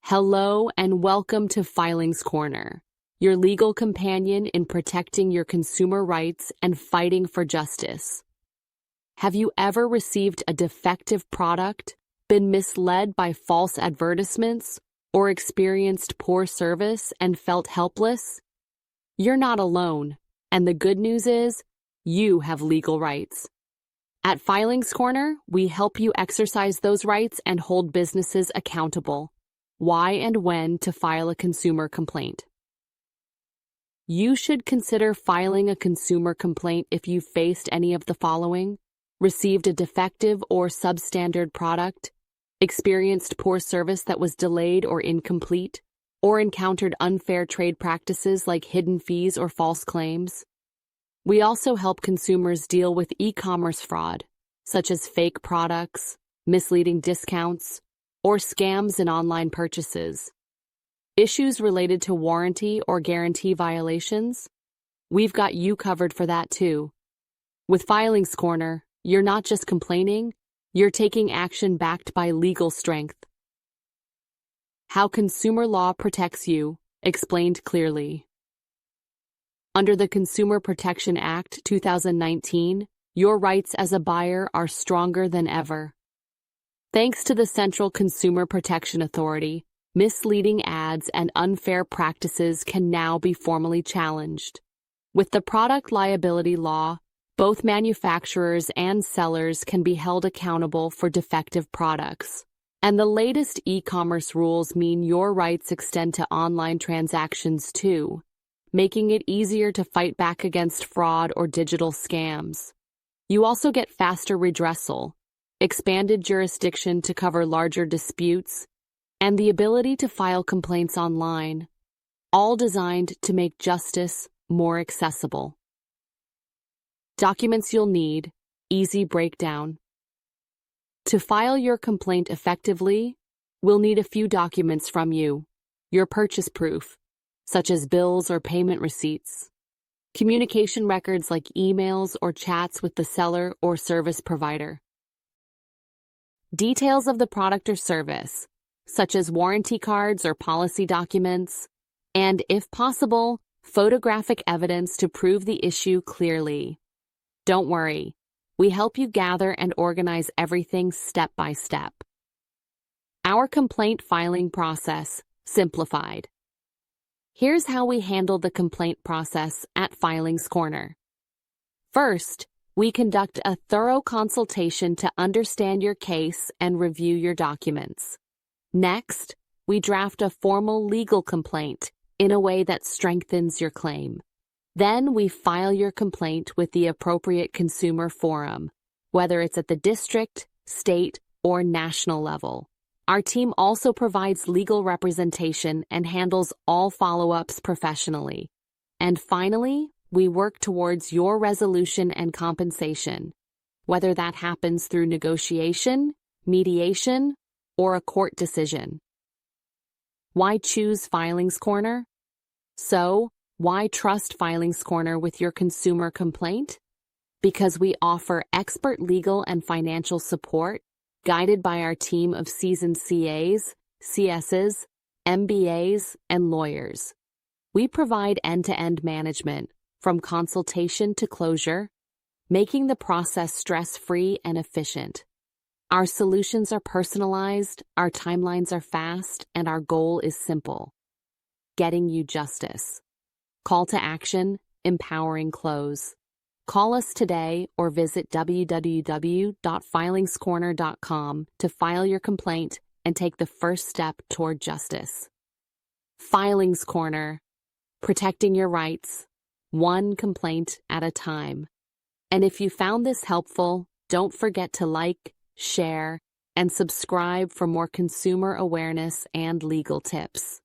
Hello and welcome to Filings Corner, your legal companion in protecting your consumer rights and fighting for justice. Have you ever received a defective product, been misled by false advertisements, or experienced poor service and felt helpless? You're not alone, and the good news is, you have legal rights. At Filings Corner, we help you exercise those rights and hold businesses accountable. Why and when to file a consumer complaint. You should consider filing a consumer complaint if you faced any of the following: received a defective or substandard product, experienced poor service that was delayed or incomplete, or encountered unfair trade practices like hidden fees or false claims. We also help consumers deal with e-commerce fraud, such as fake products, misleading discounts, or scams in online purchases. Issues related to warranty or guarantee violations? We've got you covered for that too. With Filings Corner, you're not just complaining, you're taking action backed by legal strength. How consumer law protects you, explained clearly. Under the Consumer Protection Act 2019, your rights as a buyer are stronger than ever. Thanks to the Central Consumer Protection Authority, misleading ads and unfair practices can now be formally challenged. With the product liability law, both manufacturers and sellers can be held accountable for defective products. And the latest e-commerce rules mean your rights extend to online transactions too, making it easier to fight back against fraud or digital scams. You also get faster redressal, expanded jurisdiction to cover larger disputes, and the ability to file complaints online, all designed to make justice more accessible. Documents you'll need, easy breakdown. To file your complaint effectively, we'll need a few documents from you: your purchase proof, such as bills or payment receipts, communication records like emails or chats with the seller or service provider, details of the product or service, such as warranty cards or policy documents, and, if possible, photographic evidence to prove the issue clearly. Don't worry, we help you gather and organize everything step by step. Our complaint filing process, simplified. Here's how we handle the complaint process at Filings Corner. First, we conduct a thorough consultation to understand your case and review your documents. Next, we draft a formal legal complaint in a way that strengthens your claim. Then we file your complaint with the appropriate consumer forum, whether it's at the district, state, or national level. Our team also provides legal representation and handles all follow-ups professionally. And finally, we work towards your resolution and compensation, whether that happens through negotiation, mediation, or a court decision. Why choose Filings Corner? So, why trust Filings Corner with your consumer complaint? Because we offer expert legal and financial support, guided by our team of seasoned CAs, CSs, MBAs, and lawyers. We provide end-to-end management, from consultation to closure, making the process stress-free and efficient. Our solutions are personalized, our timelines are fast, and our goal is simple: getting you justice. Call to action, empowering close. Call us today or visit www.filingscorner.com to file your complaint and take the first step toward justice. Filings Corner, protecting your rights, one complaint at a time. And if you found this helpful, don't forget to like, share, and subscribe for more consumer awareness and legal tips.